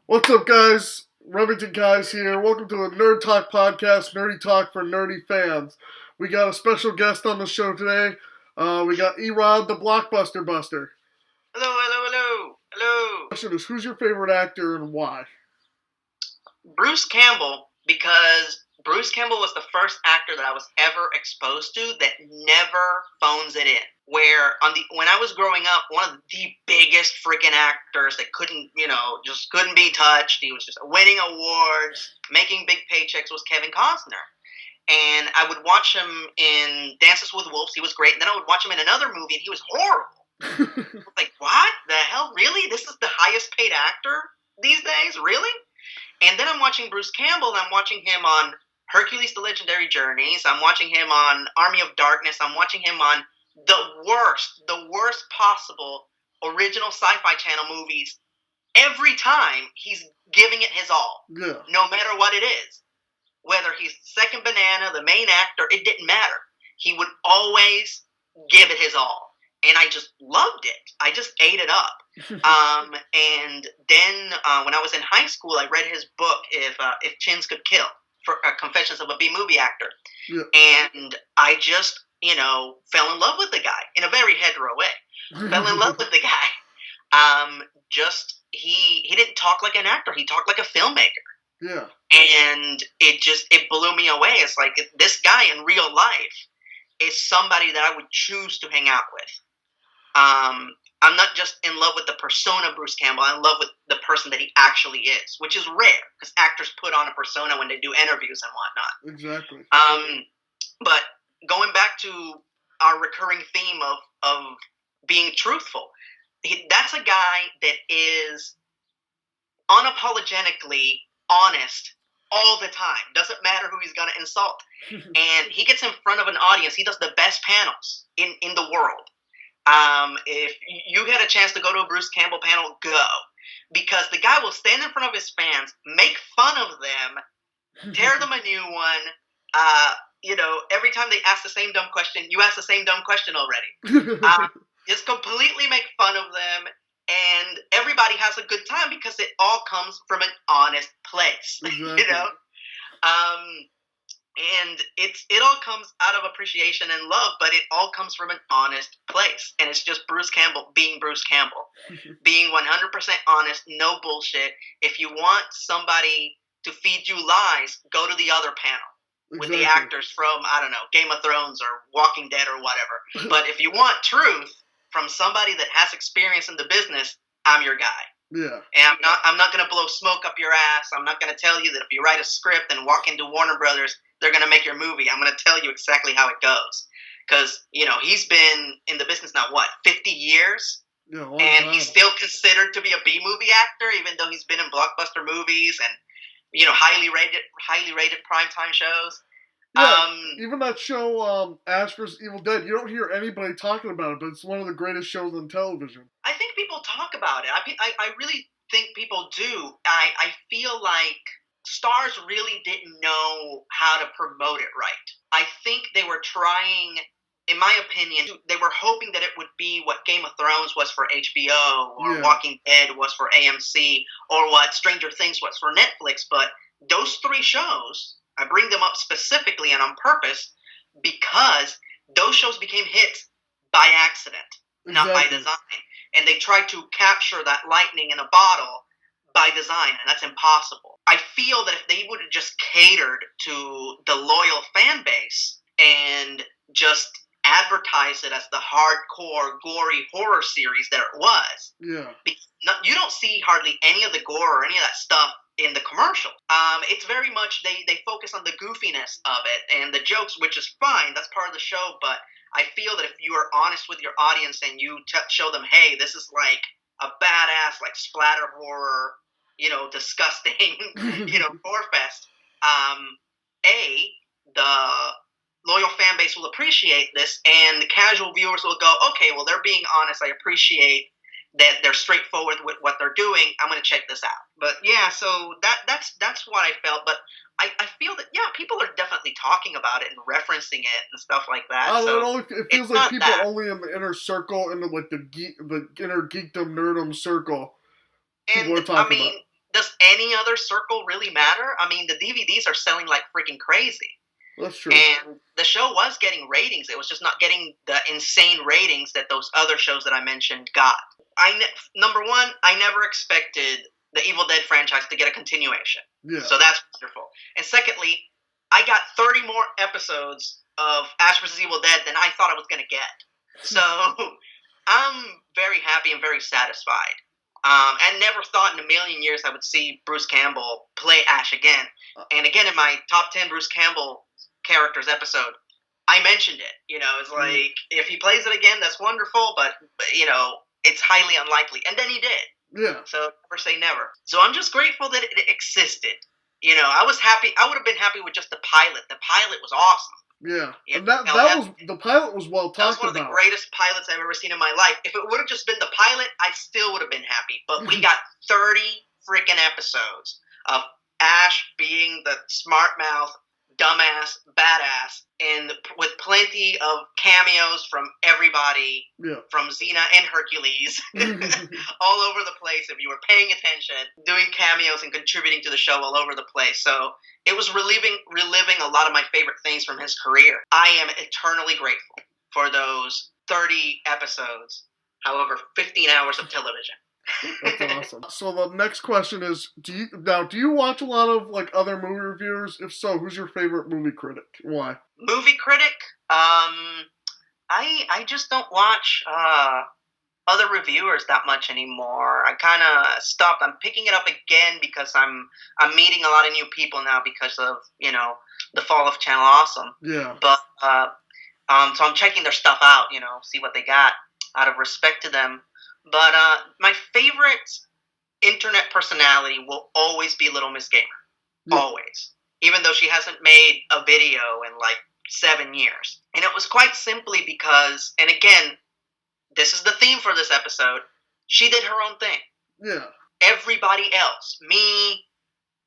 What's up, guys? Remington Guys here. Welcome to a Nerd Talk podcast, nerdy talk for nerdy fans. We got a special guest on the show today. We got Erod, the Blockbuster Buster. Hello. Question is, who's your favorite actor and why? Bruce Campbell, because Bruce Campbell was the first actor that I was ever exposed to that never phones it in. When I was growing up, one of the biggest freaking actors that just couldn't be touched. He was just winning awards, making big paychecks, was Kevin Costner. And I would watch him in Dances with Wolves. He was great. And then I would watch him in another movie, and he was horrible. Like, what the hell? Really? This is the highest paid actor these days? Really? And then I'm watching Bruce Campbell, and I'm watching him on Hercules: The Legendary Journeys. I'm watching him on Army of Darkness. I'm watching him on the worst possible original Sci-Fi Channel movies. Every time he's giving it his all, no matter what it is. Whether he's second banana, the main actor, it didn't matter. He would always give it his all. And I just loved it. I just ate it up. And then when I was in high school, I read his book, If Chins Could Kill, for Confessions of a B-Movie Actor. Yeah. And I just, fell in love with the guy in a very hetero way. Fell in love with the guy. He didn't talk like an actor. He talked like a filmmaker. Yeah. And it blew me away. It's like, this guy in real life is somebody that I would choose to hang out with. I'm not just in love with the persona Bruce Campbell. I'm in love with the person that he actually is, which is rare because actors put on a persona when they do interviews and whatnot. Exactly. But going back to our recurring theme of being truthful, that's a guy that is unapologetically honest all the time. Doesn't matter who he's going to insult. And he gets in front of an audience. He does the best panels in the world. If you had a chance to go to a Bruce Campbell panel, go. Because the guy will stand in front of his fans, make fun of them, tear them a new one. Every time they ask the same dumb question, you ask the same dumb question already. Just completely make fun of them. And everybody has a good time because it all comes from an honest place, exactly. And it all comes out of appreciation and love, but it all comes from an honest place. And it's just Bruce Campbell being Bruce Campbell, being 100% honest, no bullshit. If you want somebody to feed you lies, go to the other panel with the actors from, I don't know, Game of Thrones or Walking Dead or whatever. But if you want truth from somebody that has experience in the business, I'm your guy. Yeah. And I'm not going to blow smoke up your ass. I'm not going to tell you that if you write a script and walk into Warner Brothers, they're going to make your movie. I'm going to tell you exactly how it goes. Because, he's been in the business now, 50 years? Yeah, and he's still considered to be a B-movie actor, even though he's been in blockbuster movies and, highly rated primetime shows. Yeah, even that show, Ash vs. Evil Dead, you don't hear anybody talking about it, but it's one of the greatest shows on television. I think people talk about it. I really think people do. I feel like stars really didn't know how to promote it right. I think they were trying, in my opinion, they were hoping that it would be what Game of Thrones was for HBO, or Walking Dead was for AMC, or what Stranger Things was for Netflix, but those three shows, I bring them up specifically and on purpose because those shows became hits by accident, not by design. And they tried to capture that lightning in a bottle by design, and that's impossible. I feel that if they would have just catered to the loyal fan base and just advertised it as the hardcore, gory horror series that it was, you don't see hardly any of the gore or any of that stuff in the commercial. It's very much, they focus on the goofiness of it and the jokes, which is fine. That's part of the show. But I feel that if you are honest with your audience and you show them, hey, this is like a badass, like splatter horror, disgusting, gore fest, the loyal fan base will appreciate this, and the casual viewers will go, okay, well, they're being honest. I appreciate that they're straightforward with what they're doing. I'm going to check this out. But yeah, so that's what I felt. But I feel that, people are definitely talking about it and referencing it and stuff like that. It feels like people only in the inner circle, in the inner geekdom, nerdom circle, people are talking about. does any other circle really matter? I mean, the DVDs are selling like freaking crazy. That's true. And the show was getting ratings. It was just not getting the insane ratings that those other shows that I mentioned got. Number one, I never expected the Evil Dead franchise to get a continuation. Yeah. So that's wonderful. And secondly, I got 30 more episodes of Ash vs. Evil Dead than I thought I was going to get. So I'm very happy and very satisfied. And never thought in a million years I would see Bruce Campbell play Ash again. And again, in my top 10 Bruce Campbell characters episode, I mentioned it. You know, it's like, if he plays it again, that's wonderful, but you know, it's highly unlikely. And then he did. Yeah. So never say never. So I'm just grateful that it existed. You know, I was happy. I would have been happy with just the pilot. The pilot was awesome. Yeah. You And know, the pilot was well that was talked one of the about. greatest pilots I've ever seen in my life. If it would have just been the pilot, I still would have been happy. But we got 30 freaking episodes of Ash being the smart mouth, dumbass, badass, and with plenty of cameos from everybody, Yeah. from Xena and Hercules, all over the place. If you were paying attention, doing cameos and contributing to the show all over the place. So it was reliving a lot of my favorite things from his career. I am eternally grateful for those 30 episodes, however, 15 hours of television. That's awesome. So the next question is, do you watch a lot of like other movie reviewers? If so, who's your favorite movie critic? Why? Movie critic? I just don't watch other reviewers that much anymore. I kind of stopped. I'm picking it up again because I'm meeting a lot of new people now because of, you know, the fall of Channel Awesome. Yeah. But so I'm checking their stuff out, you know, see what they got out of respect to them. But my favorite internet personality will always be Little Miss Gamer. Yeah. Always. Even though she hasn't made a video in like 7 years. And it was quite simply because, and again, this is the theme for this episode, she did her own thing. Yeah. Everybody else, me,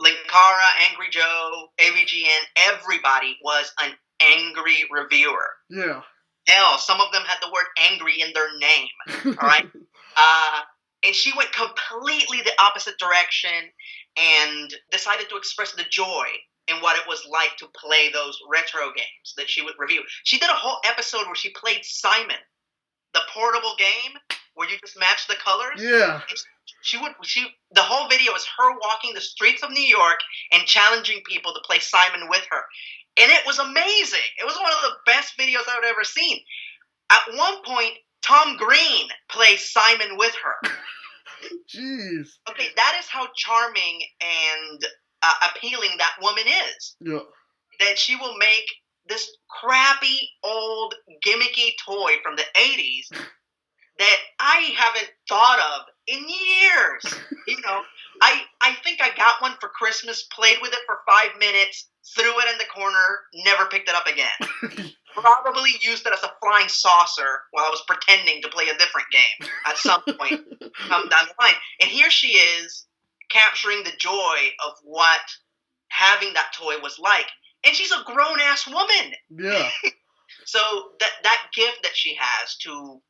Linkara, Angry Joe, AVGN, everybody was an angry reviewer. Yeah. Hell, some of them had the word angry in their name. All right? And she went completely the opposite direction and decided to express the joy in what it was like to play those retro games that she would review. She did a whole episode where she played Simon, the portable game where you just match the colors. Yeah. The whole video is her walking the streets of New York and challenging people to play Simon with her. And it was amazing. It was one of the best videos I've ever seen. At one point, Tom Green plays Simon with her. Jeez. Okay, that is how charming and appealing that woman is. Yeah. That she will make this crappy, old, gimmicky toy from the 80s that I haven't thought of in years. You know, I think I got one for Christmas, played with it for 5 minutes, threw it in the corner, never picked it up again. Probably used it as a flying saucer while I was pretending to play a different game at some point down the line. And here she is capturing the joy of what having that toy was like. And she's a grown-ass woman. Yeah. So that gift that she has to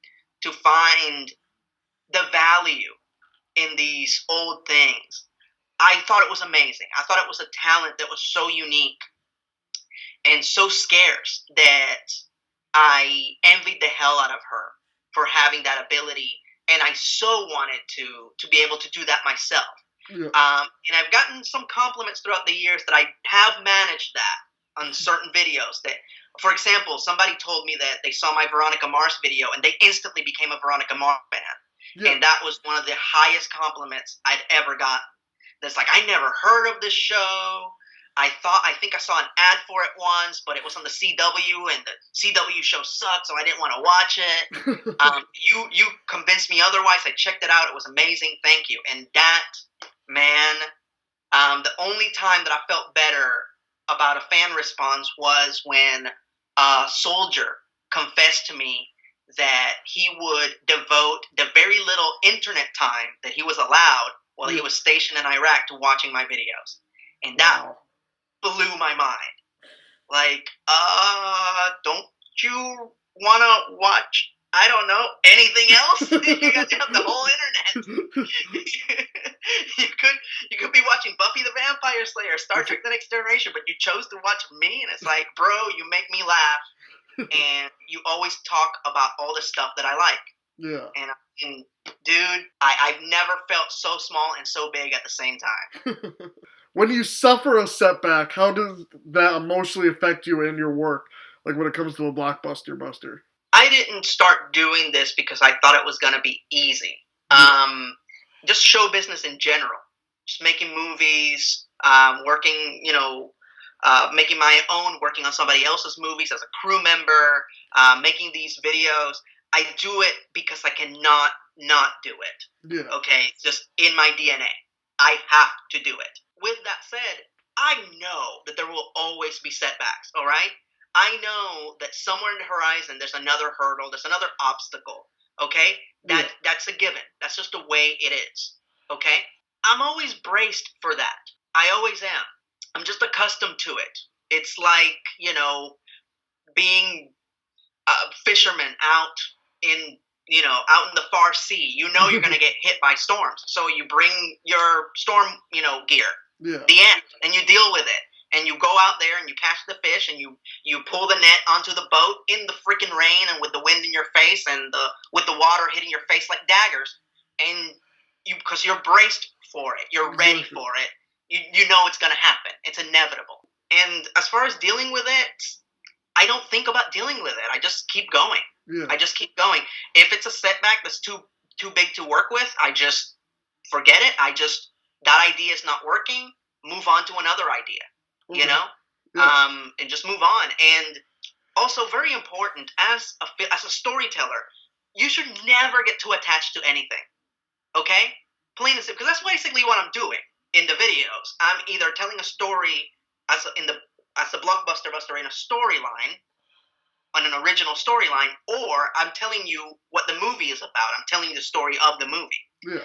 find the value in these old things, I thought it was amazing. I thought it was a talent that was so unique and so scarce that I envied the hell out of her for having that ability, and I so wanted to be able to do that myself. Yeah. And I've gotten some compliments throughout the years that I have managed that on certain videos. That, for example, somebody told me that they saw my Veronica Mars video and they instantly became a Veronica Mars fan. Yeah. And that was one of the highest compliments I'd ever gotten. That's like, I never heard of this show. I think I saw an ad for it once, but it was on the CW, and the CW show sucked, so I didn't want to watch it. You convinced me otherwise. I checked it out. It was amazing. Thank you. And that, man, the only time that I felt better about a fan response was when a soldier confessed to me that he would devote the very little internet time that he was allowed while he was stationed in Iraq to watching my videos. And that blew my mind. Like, don't you want to watch I don't know anything else. You got the whole internet. you could be watching Buffy the Vampire Slayer, Star Trek: The Next Generation, but you chose to watch me, and it's like, bro, you make me laugh, and you always talk about all the stuff that I like. Yeah. And dude, I've never felt so small and so big at the same time. When you suffer a setback, how does that emotionally affect you in your work? Like when it comes to a Blockbuster Buster. I didn't start doing this because I thought it was going to be easy. Just show business in general. Just making movies, working, making my own, working on somebody else's movies as a crew member, making these videos. I do it because I cannot not do it. Yeah. Okay? It's just in my DNA. I have to do it. With that said, I know that there will always be setbacks, all right? I know that somewhere in the horizon there's another hurdle, there's another obstacle, okay? That's a given. That's just the way it is, okay? I'm always braced for that. I always am. I'm just accustomed to it. It's like, being a fisherman out in the far sea. You know you're going to get hit by storms, so you bring your storm, gear, the end, and you deal with it. And you go out there and you catch the fish and you pull the net onto the boat in the freaking rain and with the wind in your face and with the water hitting your face like daggers. And because you're braced for it, you're ready for it. You know it's going to happen. It's inevitable. And as far as dealing with it, I don't think about dealing with it. I just keep going. Yeah. I just keep going. If it's a setback that's too big to work with, I just forget it. That idea is not working. Move on to another idea. Okay. And just move on. And also very important, as a storyteller, you should never get too attached to anything. Okay? Plain and simple. Because that's basically what I'm doing in the videos. I'm either telling a story as the Blockbuster Buster in a storyline, on an original storyline, or I'm telling you what the movie is about. I'm telling you the story of the movie. Yeah.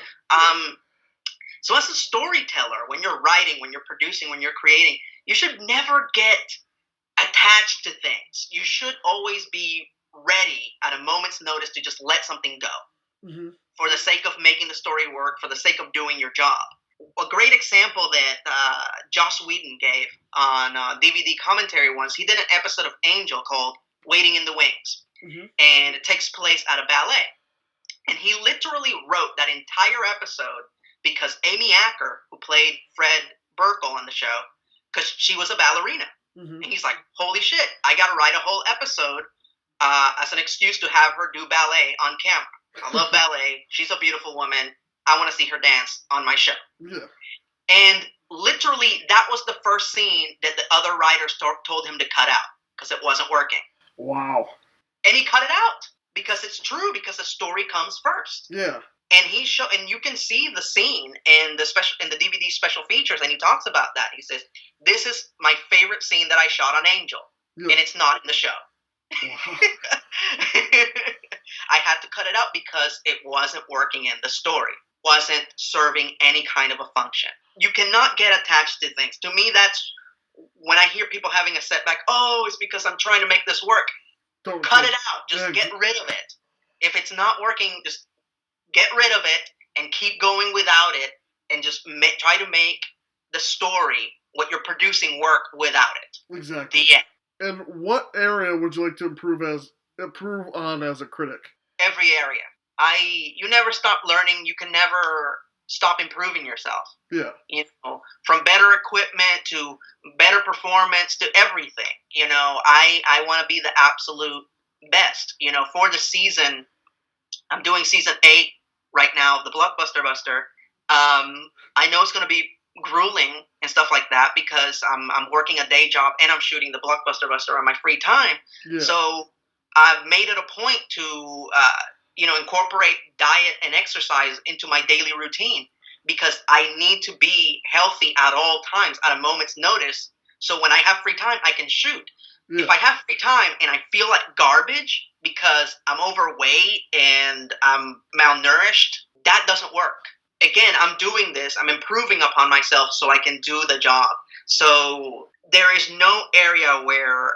So as a storyteller, when you're writing, when you're producing, when you're creating, you should never get attached to things. You should always be ready at a moment's notice to just let something go for the sake of making the story work, for the sake of doing your job. A great example that Joss Whedon gave on DVD commentary once, he did an episode of Angel called Waiting in the Wings. And it takes place at a ballet. And he literally wrote that entire episode because Amy Acker, who played Fred Burkle on the show, because she was a ballerina. And he's like, holy shit, I got to write a whole episode as an excuse to have her do ballet on camera. I love ballet. She's a beautiful woman. I want to see her dance on my show. Yeah. And literally, that was the first scene that the other writers told him to cut out because it wasn't working. Wow. And he cut it out because it's true, because the story comes first. Yeah. And and you can see the scene in the DVD special features, and he talks about that. He says, "This is my favorite scene that I shot on Angel, and it's not in the show." Wow. I had to cut it out because it wasn't working in the story, wasn't serving any kind of a function. You cannot get attached to things. To me, that's when I hear people having a setback. Oh, it's because I'm trying to make this work. Cut it out. Just get rid of it. If it's not working, just get rid of it and keep going without it, and just try to make the story, what you're producing, work without it. Exactly. The end. And what area would you like to improve on as a critic? Every area. You never stop learning. You can never stop improving yourself. Yeah. From better equipment to better performance to everything. I want to be the absolute best. For the season, I'm doing season 8 right now of the Blockbuster Buster. I know it's going to be grueling and stuff like that because I'm working a day job and I'm shooting the Blockbuster Buster on my free time. Yeah. So I've made it a point to incorporate diet and exercise into my daily routine because I need to be healthy at all times at a moment's notice. So when I have free time, I can shoot. Yeah. If I have free time and I feel like garbage because I'm overweight and I'm malnourished, that doesn't work. Again, I'm doing this. I'm improving upon myself so I can do the job. So there is no area where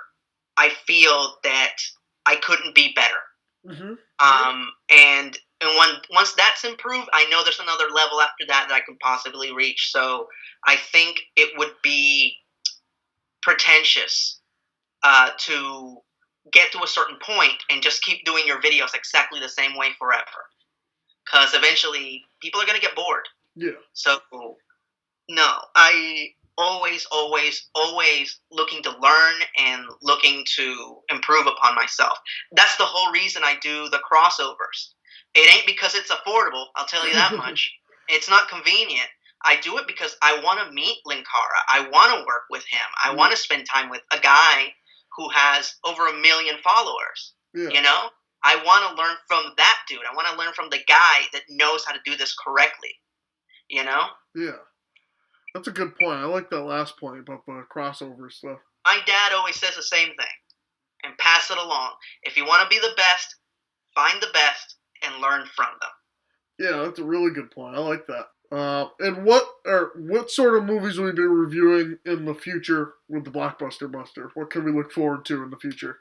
I feel that I couldn't be better. Mm-hmm. And once that's improved, I know there's another level after that I can possibly reach. So I think it would be pretentious to get to a certain point and just keep doing your videos exactly the same way forever. Because eventually people are going to get bored. Yeah. So, no, I always looking to learn and looking to improve upon myself. That's the whole reason I do the crossovers. It ain't because it's affordable, I'll tell you that much. It's not convenient. I do it because I want to meet Linkara. I want to work with him. I want to spend time with a guy who has over 1 million followers. Yeah. You know? I want to learn from that dude. I want to learn from the guy that knows how to do this correctly. You know? Yeah. That's a good point. I like that last point about the crossover stuff. My dad always says the same thing. And pass it along. If you want to be the best, find the best and learn from them. Yeah, that's a really good point. I like that. And what sort of movies will we be reviewing in the future with the Blockbuster Buster? What can we look forward to in the future?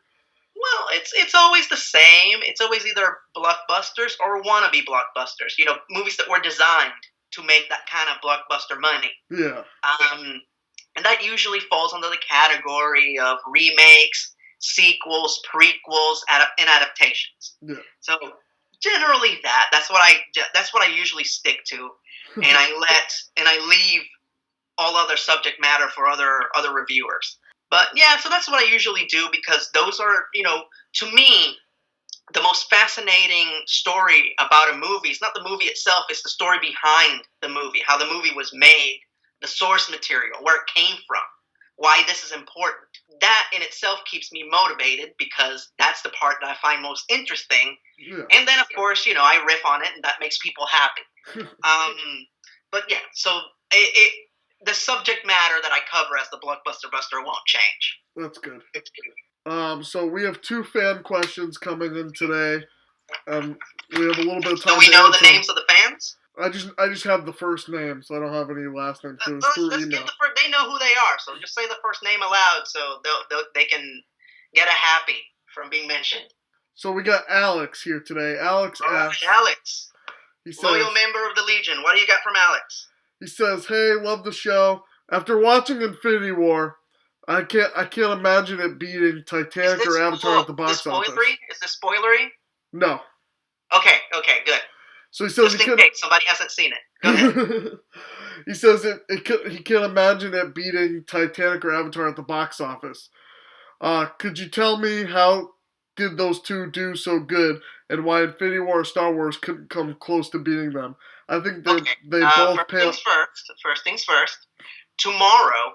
Well, it's always the same. It's always either blockbusters or wannabe blockbusters. You know, movies that were designed to make that kind of blockbuster money. Yeah. And that usually falls under the category of remakes, sequels, prequels, and adaptations. Yeah. So generally that's what I usually stick to, and I leave all other subject matter for other reviewers. But yeah, so that's what I usually do, because those are, you know, to me, the most fascinating story about a movie is not the movie itself, it's the story behind the movie, how the movie was made, the source material, where it came from, why this is important. That in itself keeps me motivated, because that's the part that I find most interesting. Yeah. And then, of course, you know, I riff on it, and that makes people happy. But yeah, so the subject matter that I cover as the Blockbuster Buster won't change. That's good. So we have 2 fan questions coming in today. We have a little bit of time. Do we know the names of the fans? I just have the first name, so I don't have any last names. So they know who they are, so just say the first name aloud, so they can get a happy from being mentioned. So we got Alex here today. Alex asks, Alex, he says, loyal member of the Legion. What do you got from Alex? He says, "Hey, love the show. After watching Infinity War, I can't imagine it beating Titanic or Avatar at the box office." Is this spoilery? No. Okay, good. So he says just in case somebody hasn't seen it. Go ahead. He says he can't imagine it beating Titanic or Avatar at the box office. Could you tell me how did those two do so good, and why Infinity War or Star Wars couldn't come close to beating them? I think they both pale. First things first. Tomorrow,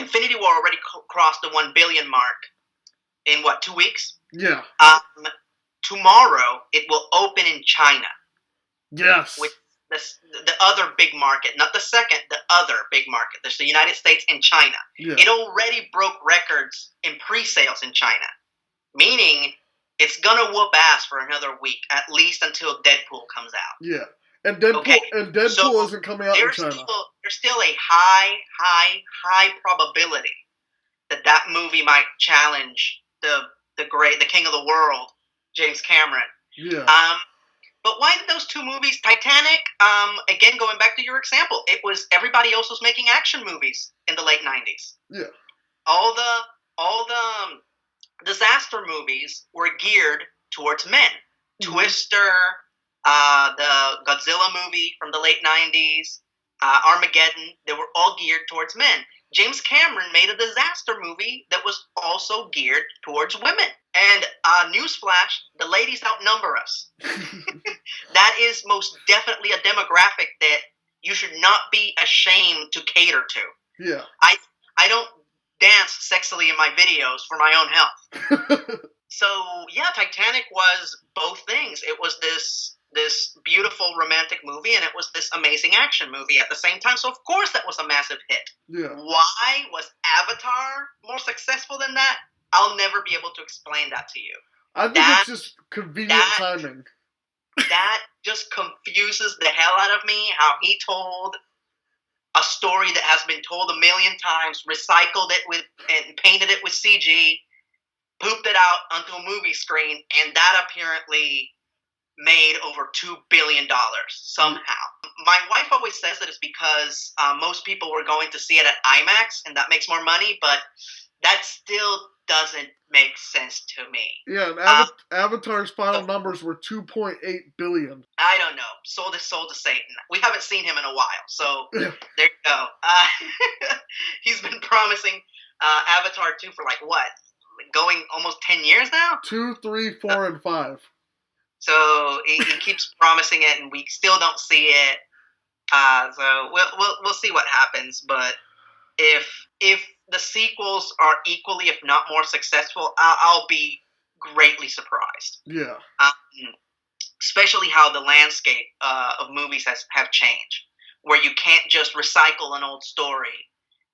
Infinity War already crossed the 1 billion mark in 2 weeks? Yeah. Tomorrow, it will open in China. Yes. With the other big market, not the second, the other big market. There's the United States and China. Yeah. It already broke records in pre-sales in China, meaning it's gonna whoop ass for another week, at least until Deadpool comes out. Yeah, and Deadpool isn't coming out in China. There's still a high probability that movie might challenge the king of the world, James Cameron. Yeah. But why did those 2 movies, Titanic, again, going back to your example, everybody else was making action movies in the late 90s. Yeah. All the disaster movies were geared towards men. Mm-hmm. Twister, the Godzilla movie from the late 90s, Armageddon, they were all geared towards men. James Cameron made a disaster movie that was also geared towards women. And newsflash, the ladies outnumber us. That is most definitely a demographic that you should not be ashamed to cater to. Yeah. I don't dance sexily in my videos for my own health. So, yeah, Titanic was both things. It was this beautiful romantic movie, and it was this amazing action movie at the same time. So, of course, that was a massive hit. Yeah. Why was Avatar more successful than that? I'll never be able to explain that to you. I think it's just convenient timing. That just confuses the hell out of me, how he told a story that has been told 1 million times, recycled it and painted it with CG, pooped it out onto a movie screen, and that apparently made over $2 billion somehow. My wife always says that it's because most people were going to see it at IMAX, and that makes more money, but that still doesn't make sense to me. Yeah, and Avatar's final numbers were 2.8 billion. I don't know. Sold his soul to Satan. We haven't seen him in a while, so there you go. He's been promising Avatar 2 for like what? Going almost 10 years now? 2, 3, 4, and 5. So he keeps promising it, and we still don't see it. So we'll see what happens. But if the sequels are equally, if not more successful, I'll be greatly surprised. Yeah. Especially how the landscape of movies have changed, where you can't just recycle an old story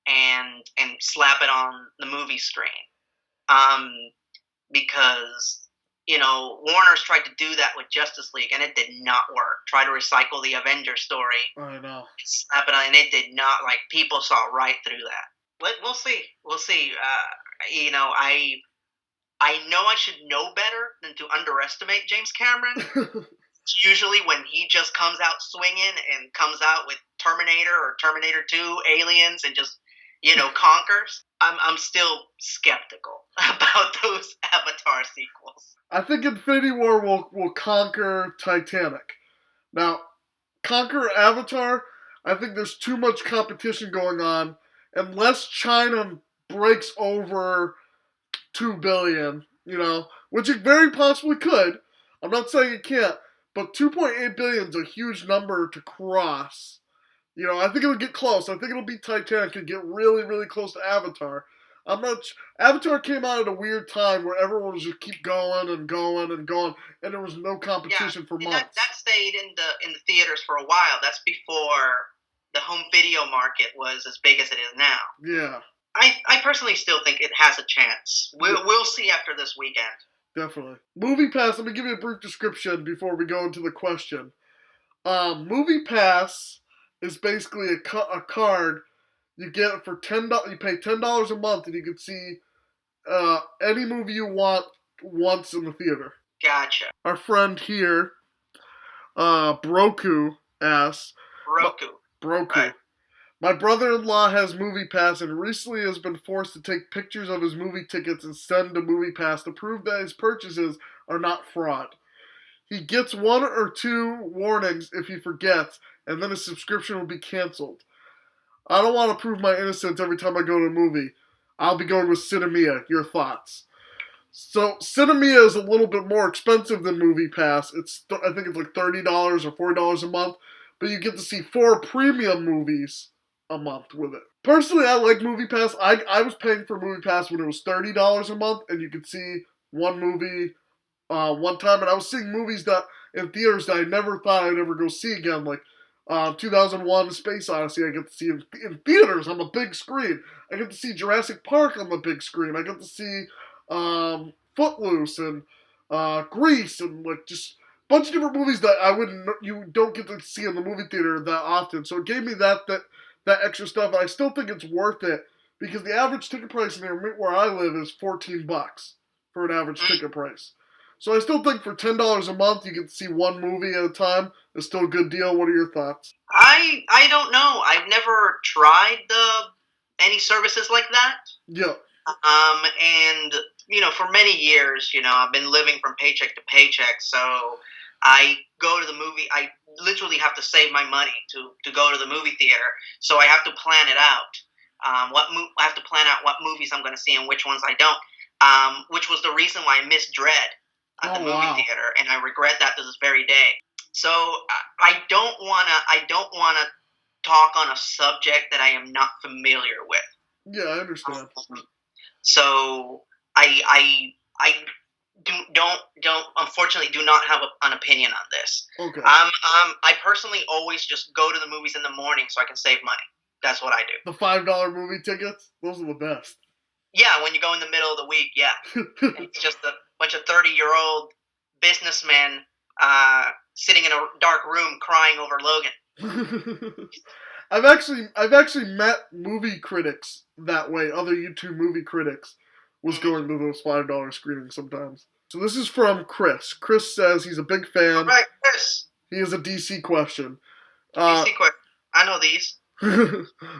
and slap it on the movie screen. Because Warner's tried to do that with Justice League, and it did not work. Try to recycle the Avengers story. I know. Slap it on, and it did not. Like, people saw right through that. We'll see. We'll see. I know I should know better than to underestimate James Cameron. Usually when he just comes out swinging and comes out with Terminator or Terminator 2, Aliens, and just, conquers, I'm still skeptical about those Avatar sequels. I think Infinity War will conquer Titanic. Now, conquer Avatar, I think there's too much competition going on. Unless China breaks over 2 billion, which it very possibly could. I'm not saying it can't, but 2.8 billion is a huge number to cross. I think it'll get close. I think it'll beat Titanic and get really, really close to Avatar. Avatar came out at a weird time where everyone was just keep going and going and going, and there was no competition for months. That stayed in the theaters for a while. That's before the home video market was as big as it is now. Yeah. I personally still think it has a chance. We'll see after this weekend. Definitely. MoviePass, let me give you a brief description before we go into the question. MoviePass is basically a card you get for $10. You pay $10 a month, and you can see any movie you want once in the theater. Gotcha. Our friend here, Broku, asks... Broku. Right. My brother-in-law has MoviePass and recently has been forced to take pictures of his movie tickets and send to MoviePass to prove that his purchases are not fraud. He gets 1 or 2 warnings if he forgets, and then his subscription will be canceled. I don't want to prove my innocence every time I go to a movie. I'll be going with Cinemia. Your thoughts? So, Cinemia is a little bit more expensive than MoviePass. I think it's like $30 or $40 a month, but you get to see 4 premium movies a month with it. Personally, I like MoviePass. I was paying for MoviePass when it was $30 a month, and you could see one movie one time, and I was seeing movies that in theaters that I never thought I'd ever go see again, like 2001: A Space Odyssey. I get to see in theaters on the big screen. I get to see Jurassic Park on the big screen. I get to see Footloose and Grease and like just a bunch of different movies that you don't get to see in the movie theater that often. So it gave me that extra stuff. I still think it's worth it because the average ticket price near where I live is $14 for an average ticket price. So I still think for $10 a month you get to see one movie at a time. It's still a good deal. What are your thoughts? I don't know. I've never tried any services like that. Yeah. And for many years, I've been living from paycheck to paycheck, so I go to the movie. I literally have to save my money to go to the movie theater, so I have to plan it out. I have to plan out what movies I'm going to see and which ones I don't. Which was the reason why I missed Dread at the movie theater, and I regret that to this very day. So I don't wanna talk on a subject that I am not familiar with. Yeah, I understand. So I don't unfortunately do not have an opinion on this. Okay. I personally always just go to the movies in the morning so I can save money. That's what I do. The $5 movie tickets? Those are the best. Yeah, when you go in the middle of the week, yeah. It's just a bunch of 30-year-old businessmen sitting in a dark room crying over Logan. I've actually met movie critics that way, other YouTube movie critics, was going to those $5 screenings sometimes. So this is from Chris. Chris says he's a big fan. All right, Chris. He has a DC question. DC question. I know these.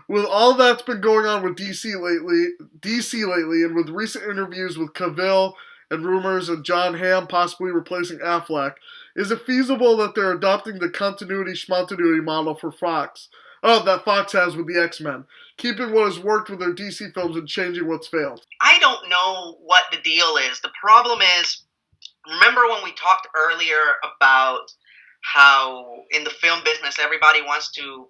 With all that's been going on with DC lately, and with recent interviews with Cavill and rumors of John Hamm possibly replacing Affleck, is it feasible that they're adopting the continuity-schmontinuity model for Fox? Oh, that Fox has with the X-Men. Keeping what has worked with their DC films and changing what's failed. I don't know what the deal is. The problem is, remember when we talked earlier about how in the film business everybody wants to,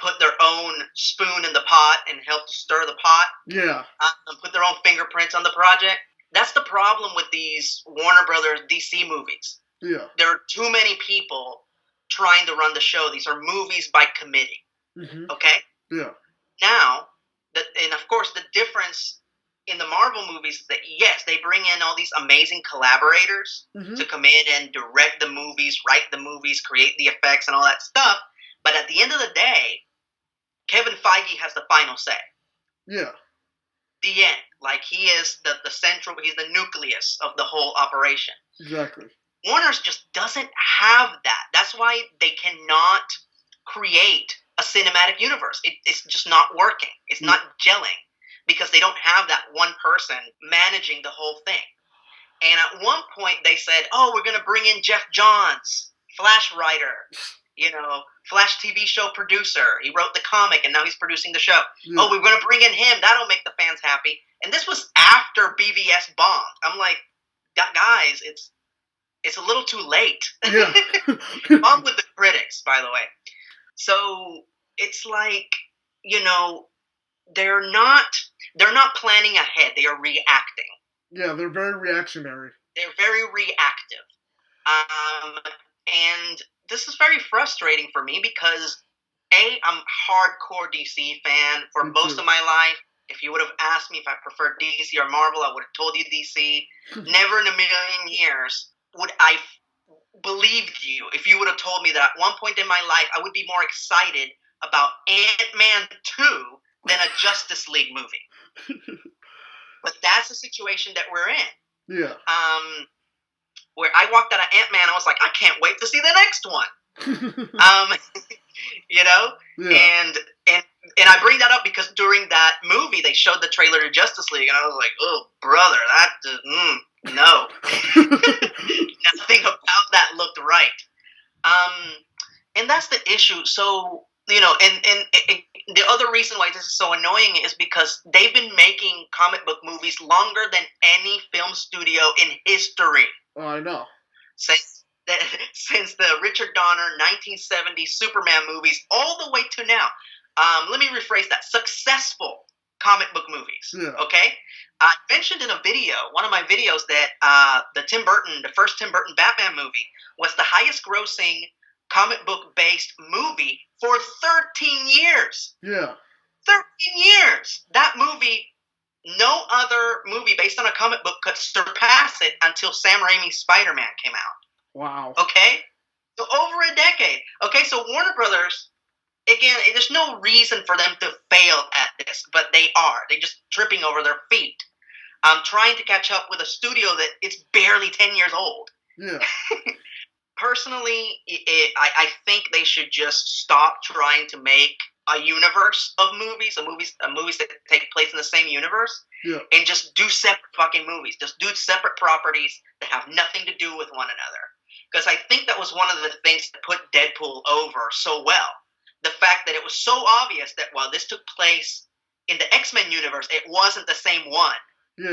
put their own spoon in the pot and help to stir the pot? Yeah. And put their own fingerprints on the project? That's the problem with these Warner Brothers DC movies. Yeah. There are too many people trying to run the show. These are movies by committee. Mm-hmm. Okay? Yeah. Now, and of course, the difference in the Marvel movies is that, yes, they bring in all these amazing collaborators to come in and direct the movies, write the movies, create the effects and all that stuff. But at the end of the day, Kevin Feige has the final say. Yeah. The end. Like, he is the central, he's the nucleus of the whole operation. Exactly. Warner's just doesn't have that. That's why they cannot create a cinematic universe. It's just not working. It's not gelling because they don't have that one person managing the whole thing. And at one point they said, oh, we're going to bring in Jeff Johns, Flash writer, Flash TV show producer. He wrote the comic and now he's producing the show. Yeah. Oh, we're going to bring in him. That'll make the fans happy. And this was after BVS bombed. I'm like, guys, it's a little too late. Yeah. On with the critics, by the way. So it's like, they're not planning ahead. They are reacting. Yeah, they're very reactionary. They're very reactive. And this is very frustrating for me because, I'm a hardcore DC fan for most of my life. If you would have asked me if I preferred DC or Marvel, I would have told you DC. Never in a million years would I believed you if you would have told me that at one point in my life I would be more excited about Ant-Man 2 than a Justice League movie. But that's the situation that we're in. Yeah. Where I walked out of Ant-Man, I was like, I can't wait to see the next one. Yeah. And I bring that up because during that movie they showed the trailer to Justice League, and I was like, oh brother, no. Nothing about that looked right. And that's the issue. So, and the other reason why this is so annoying is because they've been making comic book movies longer than any film studio in history. Oh, I know. Since the Richard Donner 1970 Superman movies all the way to now. Let me rephrase that. Successful comic book movies. Yeah. Okay? I mentioned in a video, one of my videos, that the first Tim Burton Batman movie was the highest grossing comic book based movie for 13 years. Yeah. 13 years! That movie, no other movie based on a comic book could surpass it until Sam Raimi's Spider-Man came out. Wow. Okay? So over a decade. Okay, so Warner Brothers, again, there's no reason for them to fail at this, but they are. They're just tripping over their feet. Trying to catch up with a studio that it's barely 10 years old. Yeah. Personally, I think they should just stop trying to make a universe of movies, movies that take place in the same universe, and just do separate fucking movies. Just do separate properties that have nothing to do with one another. Because I think that was one of the things that put Deadpool over so well. The fact that it was so obvious that while this took place in the X-Men universe, it wasn't the same one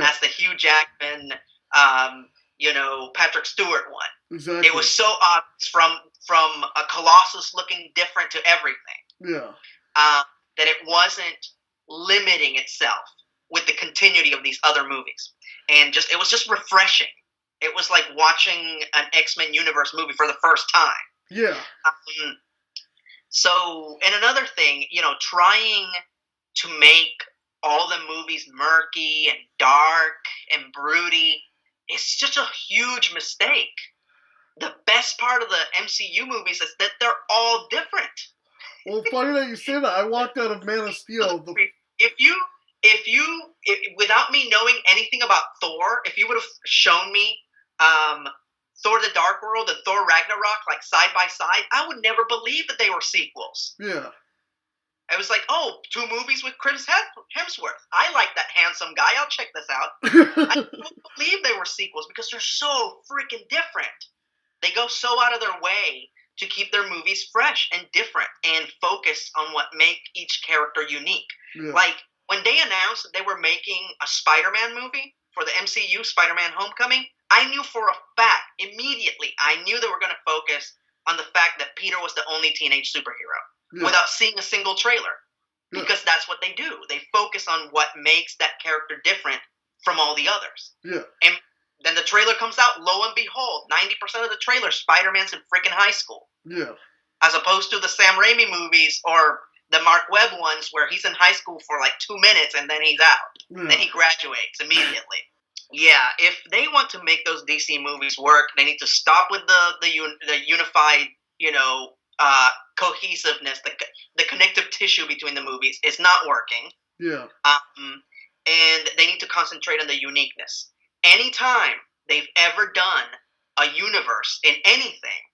as the Hugh Jackman, Patrick Stewart one. Exactly. It was so obvious from a Colossus looking different to everything. Yeah. That it wasn't limiting itself with the continuity of these other movies. And it was just refreshing. It was like watching an X-Men universe movie for the first time. Yeah. So, and another thing, trying to make all the movies murky and dark and broody, it's just a huge mistake. The best part of the MCU movies is that they're all different. Well, funny that you say that. I walked out of Man of Steel. If without me knowing anything about Thor, if you would have shown me Thor: The Dark World and Thor: Ragnarok like side by side, I would never believe that they were sequels. Yeah. I was like, oh, 2 movies with Chris Hemsworth. I like that handsome guy. I'll check this out. I couldn't believe they were sequels because they're so freaking different. They go so out of their way to keep their movies fresh and different and focus on what make each character unique. Yeah. Like, when they announced that they were making a Spider-Man movie for the MCU, Spider-Man Homecoming, I knew for a fact, immediately, I knew they were going to focus on the fact that Peter was the only teenage superhero. Yeah. Without seeing a single trailer. Yeah. Because that's what they do. They focus on what makes that character different from all the others. Yeah. And then the trailer comes out, lo and behold, 90% of the trailer, Spider-Man's in freaking high school. Yeah. As opposed to the Sam Raimi movies or the Mark Webb ones where he's in high school for like 2 minutes and then he's out. Yeah. Then he graduates immediately. Yeah, if they want to make those DC movies work, they need to stop with the unified, cohesiveness, the connective tissue between the movies is not working. Yeah. And they need to concentrate on the uniqueness. Anytime they've ever done a universe in anything,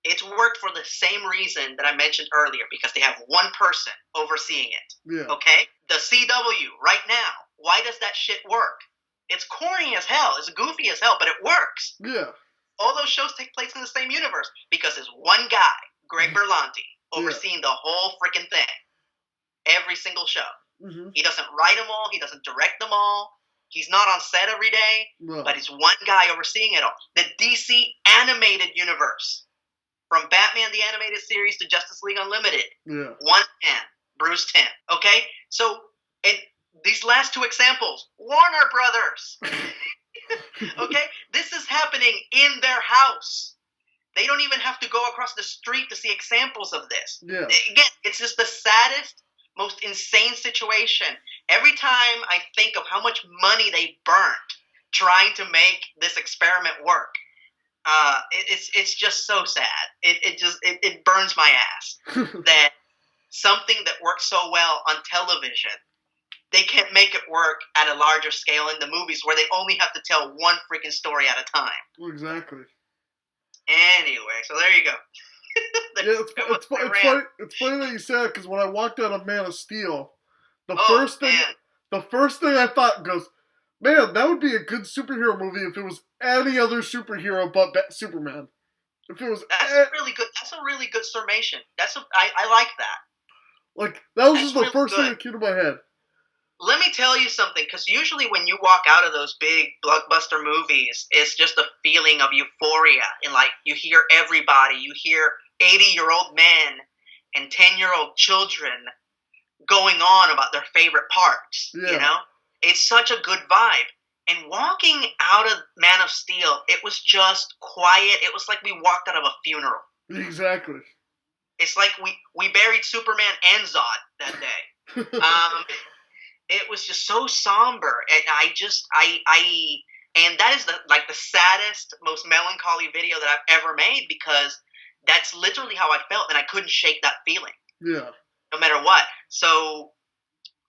it's worked for the same reason that I mentioned earlier, because they have one person overseeing it. Yeah. Okay? The CW, right now, why does that shit work? It's corny as hell. It's goofy as hell, but it works. Yeah. All those shows take place in the same universe because there's one guy, Greg Berlanti, overseeing the whole freaking thing. Every single show. Mm-hmm. He doesn't write them all. He doesn't direct them all. He's not on set every day. No. But he's one guy overseeing it all. The DC animated universe. From Batman the Animated Series to Justice League Unlimited. Yeah. One man, Bruce Timm. Okay? So, and these last 2 examples, Warner Brothers. Okay? This is happening in their house. They don't even have to go across the street to see examples of this. Yeah. Again, it's just the saddest, most insane situation. Every time I think of how much money they burnt trying to make this experiment work, it's just so sad. It burns my ass that something that works so well on television, they can't make it work at a larger scale in the movies where they only have to tell one freaking story at a time. Exactly. Anyway, so there you go. Yeah, it's funny that you said it, because when I walked out of Man of Steel, the first thing I thought goes, man, that would be a good superhero movie if it was any other superhero but Superman. If it was, that's a really good summation. I like that. Like, that was just the first thing that came to my head. Let me tell you something, because usually when you walk out of those big blockbuster movies, it's just a feeling of euphoria. And, like, you hear everybody. You hear 80-year-old men and 10-year-old children going on about their favorite parts, you know? It's such a good vibe. And walking out of Man of Steel, it was just quiet. It was like we walked out of a funeral. Exactly. It's like we buried Superman and Zod that day. It was just so somber, and and that is the saddest, most melancholy video that I've ever made, because that's literally how I felt, and I couldn't shake that feeling. Yeah. No matter what. So,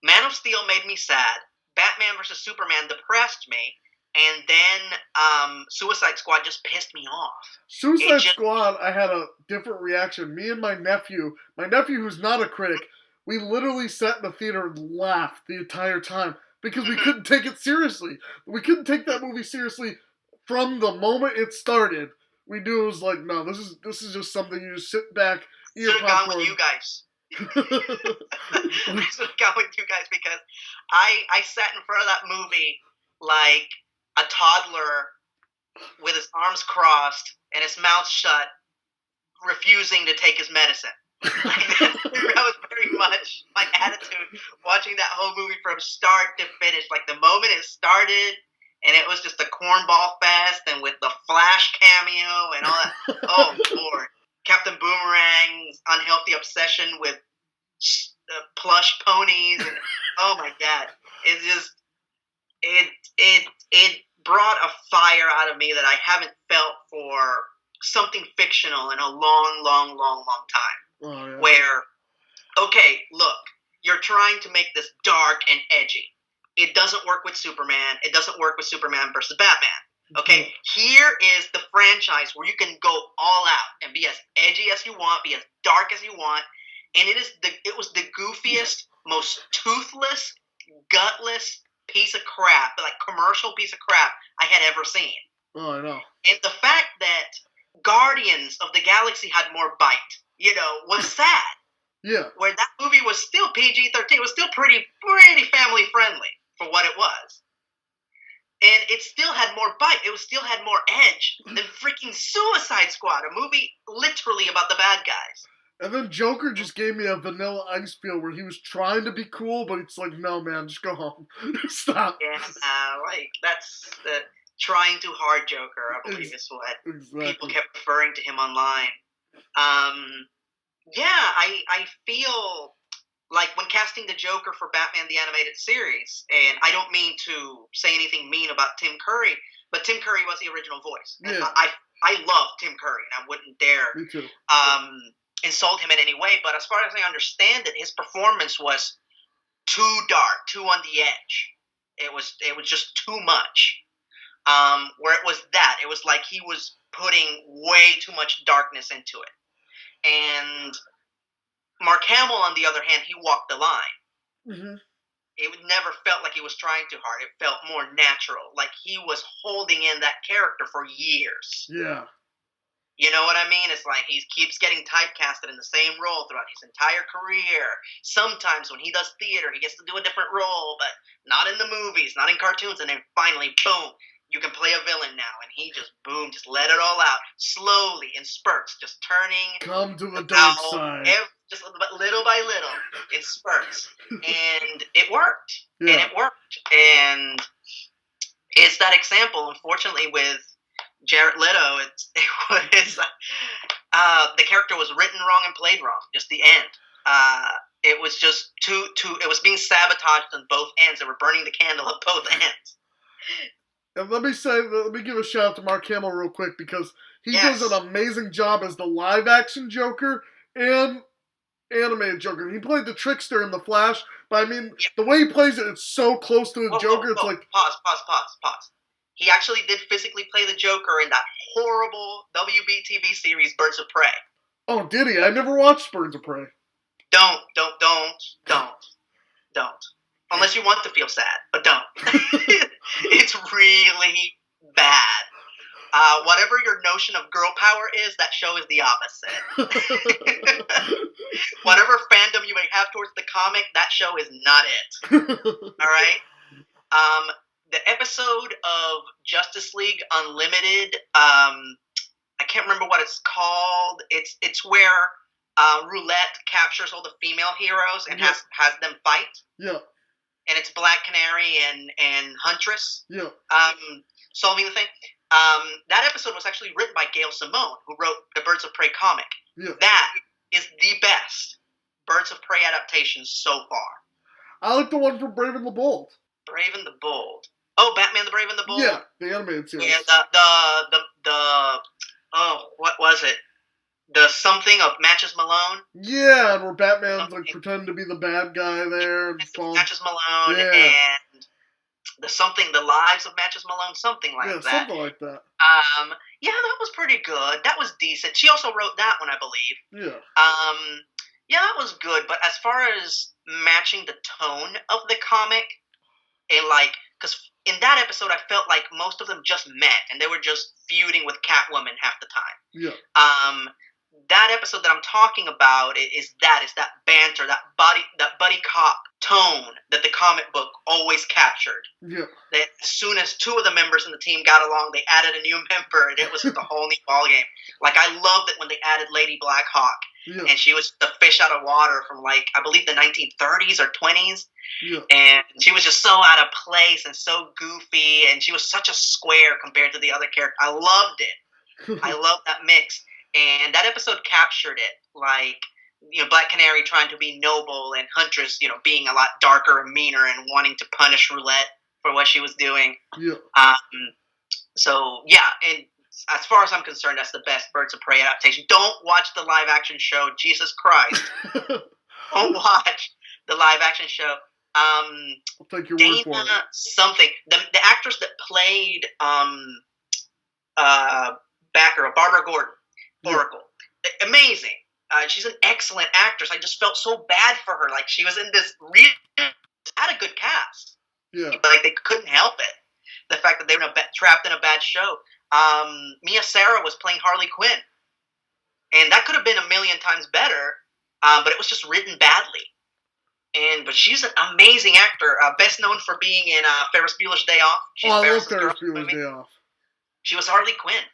Man of Steel made me sad. Batman vs. Superman depressed me, and then Suicide Squad just pissed me off. Suicide Squad, I had a different reaction. Me and my nephew who's not a critic, we literally sat in the theater and laughed the entire time because we couldn't take it seriously. We couldn't take that movie seriously from the moment it started. We knew it was like, no, this is just something you just sit back, eat your popcorn. Gone with you guys. I should have gone with you guys, because I sat in front of that movie like a toddler with his arms crossed and his mouth shut, refusing to take his medicine. That was very much my attitude watching that whole movie from start to finish. Like, the moment it started, and it was just a cornball fest, and with the Flash cameo and all that. Oh, Lord. Captain Boomerang's unhealthy obsession with plush ponies. And, oh, my God. It's just, it brought a fire out of me that I haven't felt for something fictional in a long, long, long, long time. Oh, yeah. Where, okay, look, you're trying to make this dark and edgy. It doesn't work with Superman. It doesn't work with Superman versus Batman. Okay, here is the franchise where you can go all out and be as edgy as you want, be as dark as you want, and it was the goofiest, most toothless, gutless piece of crap, like commercial piece of crap I had ever seen. Oh, I know. And the fact that Guardians of the Galaxy had more bite, was sad. Yeah. Where that movie was still PG-13, it was still pretty family friendly for what it was. And it still had more bite. It still had more edge than freaking Suicide Squad, a movie literally about the bad guys. And then Joker just gave me a Vanilla Ice feel where he was trying to be cool, but it's like, no, man, just go home. Stop. Yeah, that's the trying too hard Joker, I believe is what people kept referring to him online. I feel like when casting the Joker for Batman the Animated Series, and I don't mean to say anything mean about Tim Curry, but Tim Curry was the original voice. And yeah. I love Tim Curry, and I wouldn't dare insult him in any way, but as far as I understand it, his performance was too dark, too on the edge. It was just too much. Where it was like he was putting way too much darkness into it. And Mark Hamill, on the other hand, he walked the line. Mm-hmm. It never felt like he was trying too hard. It felt more natural, like he was holding in that character for years. Yeah. You know what I mean? It's like he keeps getting typecasted in the same role throughout his entire career. Sometimes when he does theater, he gets to do a different role, but not in the movies, not in cartoons. And then finally, boom, you can play a villain now. And he just, boom, just let it all out. Slowly, in spurts, just turning. Come to the dark side. Just little by little, in spurts. And it worked. Yeah. And it worked. And it's that example, unfortunately, with Jared Leto, the character was written wrong and played wrong. Just the end. It was just it was being sabotaged on both ends. They were burning the candle at both ends. And let me give a shout out to Mark Hamill real quick, because he does an amazing job as the live action Joker and animated Joker. He played the trickster in The Flash, but I mean, the way he plays it, it's so close to the Joker. It's like pause. He actually did physically play the Joker in that horrible WB TV series, Birds of Prey. Oh, did he? I never watched Birds of Prey. Don't. Unless you want to feel sad, but don't. It's really bad. Whatever your notion of girl power is, that show is the opposite. Whatever fandom you may have towards the comic, that show is not it. All right? The episode of Justice League Unlimited, I can't remember what it's called. It's where Roulette captures all the female heroes and has them fight. Yeah. And it's Black Canary and Huntress solving the thing. That episode was actually written by Gail Simone, who wrote the Birds of Prey comic. Yeah. That is the best Birds of Prey adaptation so far. I like the one from Brave and the Bold. Brave and the Bold. Oh, Batman the Brave and the Bold? Yeah, the animated series. Yeah, what was it? The something of Matches Malone? Yeah, and where Batman's like pretending to be the bad guy there. And Matches Malone and the Lives of Matches Malone, something like that. Yeah, something like that. Yeah, that was pretty good. That was decent. She also wrote that one, I believe. Yeah. Yeah, that was good. But as far as matching the tone of the comic, because in that episode, I felt like most of them just met and they were just feuding with Catwoman half the time. Yeah. That episode that I'm talking about is that banter, that buddy cop tone that the comic book always captured. Yeah. That as soon as two of the members in the team got along, they added a new member, and it was just a whole new ballgame. Like, I loved it when they added Lady Blackhawk, and she was the fish out of water from, like, I believe the 1930s or 20s. Yeah. And she was just so out of place and so goofy, and she was such a square compared to the other characters. I loved it. I loved that mix. And that episode captured it, like, Black Canary trying to be noble and Huntress, being a lot darker and meaner and wanting to punish Roulette for what she was doing. Yeah. So, yeah, and as far as I'm concerned, that's the best Birds of Prey adaptation. Don't watch the live-action show, Jesus Christ. Don't watch the live action show. I'll take your word for Dana it. something. The actress that played Batgirl, Barbara Gordon, Oracle, amazing. She's an excellent actress. I just felt so bad for her. Like, she was in this really had a good cast. Yeah. Like, they couldn't help it. The fact that they were trapped in a bad show. Mia Sara was playing Harley Quinn, and that could have been a million times better, but it was just written badly. But she's an amazing actor, best known for being in Ferris Bueller's Day Off. She's I love Ferris Bueller's Day Off. She was Harley Quinn.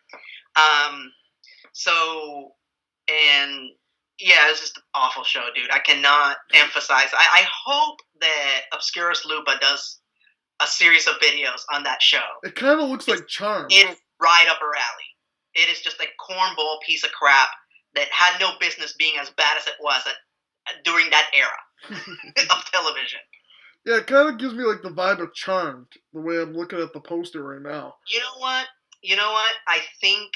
Yeah, it's just an awful show, dude. I cannot emphasize. I hope that Obscurus Lupa does a series of videos on that show. It kind of looks like Charmed. It's right up her alley. It is just a cornball piece of crap that had no business being as bad as it was during that era of television. Yeah, it kind of gives me like the vibe of Charmed, the way I'm looking at the poster right now. You know what? I think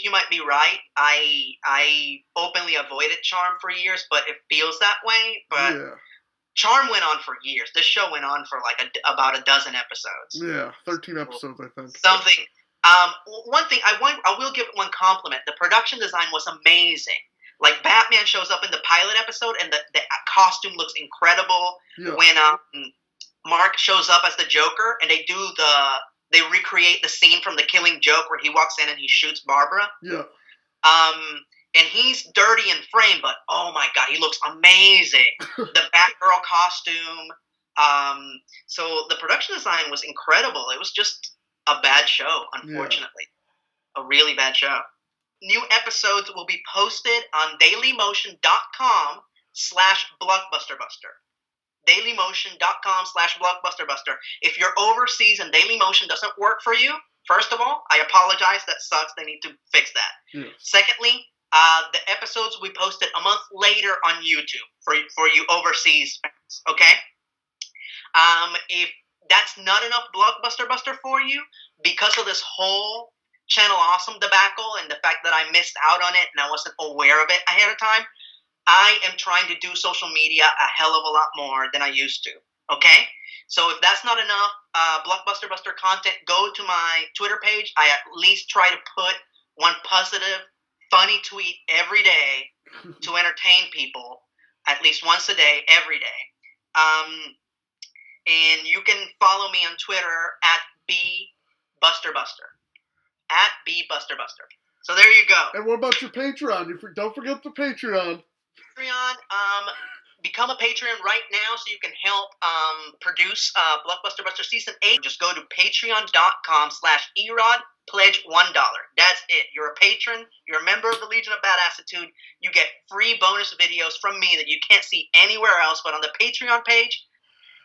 you might be right. I openly avoided Charm for years, but it feels that way. But yeah. Charm went on for years. This show went on for like about a dozen episodes. Yeah, 13 episodes, I think. Something. One thing I will give it one compliment. The production design was amazing. Like, Batman shows up in the pilot episode, and the costume looks incredible. Yeah. When Mark shows up as the Joker, and they recreate the scene from The Killing Joke where he walks in and he shoots Barbara. Yeah. And he's dirty in frame, but oh my god, he looks amazing. The Batgirl costume. So the production design was incredible. It was just a bad show, unfortunately. Yeah. A really bad show. New episodes will be posted on dailymotion.com/blockbusterbuster. dailymotion.com/blockbusterbuster. If you're overseas and Dailymotion doesn't work for you, first of all, I apologize. That sucks. They need to fix that. Yes. Secondly, the episodes will be posted a month later on YouTube for you overseas fans. Okay? If that's not enough Blockbuster Buster for you, because of this whole Channel Awesome debacle and the fact that I missed out on it and I wasn't aware of it ahead of time, I am trying to do social media a hell of a lot more than I used to, okay? So if that's not enough Blockbuster Buster content, go to my Twitter page. I at least try to put one positive, funny tweet every day to entertain people, at least once a day, every day. And you can follow me on Twitter at @BBusterBuster. @BBusterBuster. So there you go. And what about your Patreon? Don't forget the Patreon. Become a Patreon right now so you can help produce Blockbuster Buster Season 8. Just go to patreon.com/Erod, pledge $1. That's it. You're a patron. You're a member of the Legion of Badassitude. You get free bonus videos from me that you can't see anywhere else but on the Patreon page.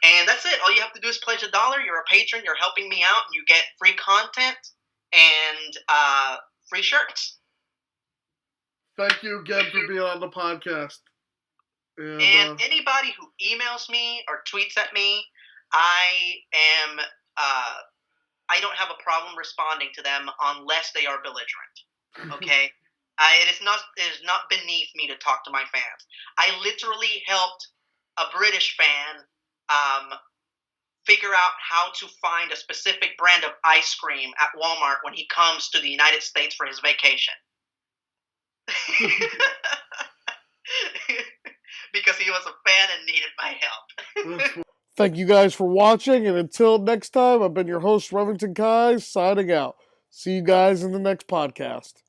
And that's it. All you have to do is pledge $1. You're a patron. You're helping me out. And you get free content and free shirts. Thank you again for being on the podcast. And anybody who emails me or tweets at me, I don't have a problem responding to them unless they are belligerent. Okay? It is not beneath me to talk to my fans. I literally helped a British fan figure out how to find a specific brand of ice cream at Walmart when he comes to the United States for his vacation. Because he was a fan and needed my help. Thank you guys for watching, and until next time, I've been your host, Remington Kai, signing out. See you guys in the next podcast.